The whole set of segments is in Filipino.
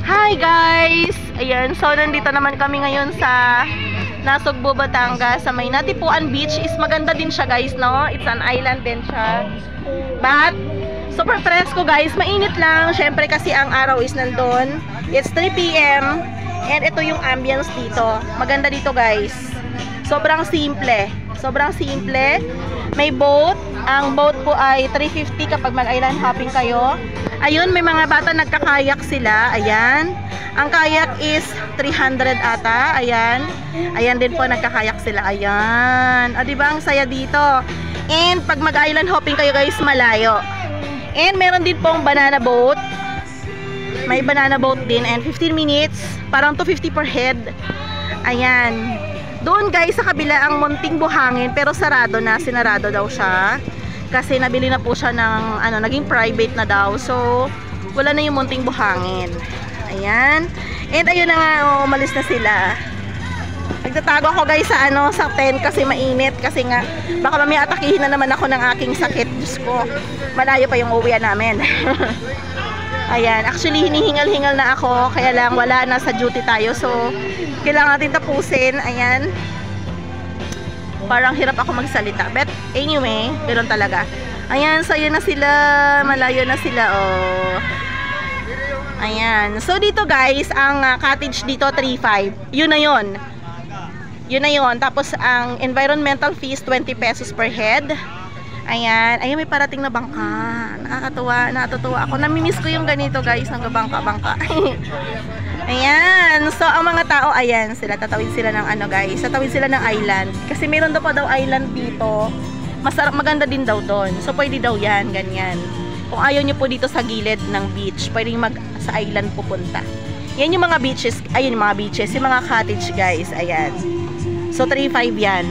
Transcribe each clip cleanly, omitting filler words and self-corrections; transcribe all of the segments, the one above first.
Hi guys! Ayan, so nandito naman kami ngayon sa Nasugbu, Batangas sa may Natipuan Beach. Is maganda din siya guys, no? It's an island din siya. But, super presko guys. Mainit lang. Syempre kasi ang araw is nandun. It's 3 PM. And ito yung ambience dito. Maganda dito guys. Sobrang simple. Sobrang simple. May boat. Ang boat po ay 350 kapag mag-island hopping kayo. Ayun, may mga bata nagkakayak sila. Ayan. Ang kayak is 300 ata. Ayan. Ayan din po, nagkakayak sila. Ayan. O, diba? Ang saya dito. And pag mag-island hopping kayo guys, malayo. And meron din pong banana boat. May banana boat din. And 15 minutes. Parang 250 per head. Ayan. Doon guys, sa kabila ang Munting Buhangin. Pero sarado na. Sinarado daw siya. Kasi nabili na po siya ng naging private na daw. So, wala na yung Munting Buhangin. Ayan. And ayun na nga, umalis na sila. Nagtatago ako guys sa sa tent kasi mainit. Kasi nga, baka mamaya atakihin na naman ako ng aking sakit. Diyos ko, malayo pa yung uwian namin. Ayan. Actually, hinihingal-hingal na ako. Kaya lang, wala na sa duty tayo. So, kailangan natin tapusin. Ayan. Parang hirap ako magsalita. But anyway, ganoon talaga. Ayan, so yun na sila. Malayo na sila. Oh. Ayan. So dito guys, ang cottage dito 3.5. Yun na yun. Yun na yun. Tapos ang environmental fees 20 pesos per head. Ayan. Ayan, may parating na bangka. Nakakatuwa. Nakatutuwa ako. Namimiss ko yung ganito guys. Bangka-bangka. Ayan. So, ang mga tao, ayan, sila, tatawid sila ng guys. Tatawid sila ng island. Kasi meron daw pa daw island dito. Masarap, maganda din daw doon. So, pwede daw yan, ganyan. Kung ayaw nyo po dito sa gilid ng beach, pwedeng sa island pupunta. Yan yung mga beaches, ayun yung mga beaches, yung mga cottage guys, ayan. So, 3.5 yan.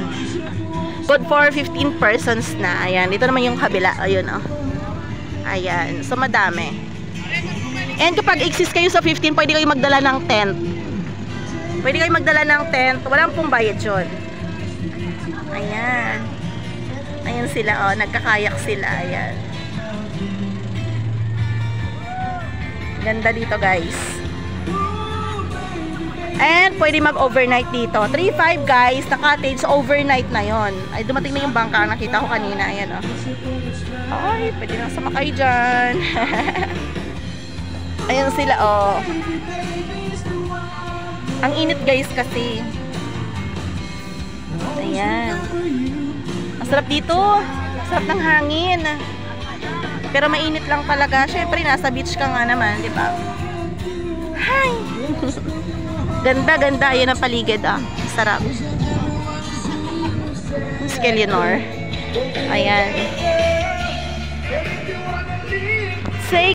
Good for 15 persons na, ayan. Dito naman yung kabila, ayun, oh. Ayan, so madami. And kapag exist kayo sa 15, pwede kayo magdala ng tent. Pwede kayo magdala ng tent. Walang pong bayad yun. Ayan. Ayan sila, oh. Nagkakayak sila. Ayan. Ganda dito, guys. And pwede mag-overnight dito. 3.5 guys, na cottage, overnight na yon. Ay, dumating na yung bangka. Nakita ko kanina. Ayan, oh. Ay, pwede nang sumakay dyan. Ayan sila, oh. Ang init guys kasi. Ayan. Masarap dito. Masarap ng hangin. Pero mainit lang talaga. Syempre, nasa beach ka nga naman, di ba? Hi! Ganda, ganda. Ayan ang paligid, ah. Sarap. Skeletonor. Ayan.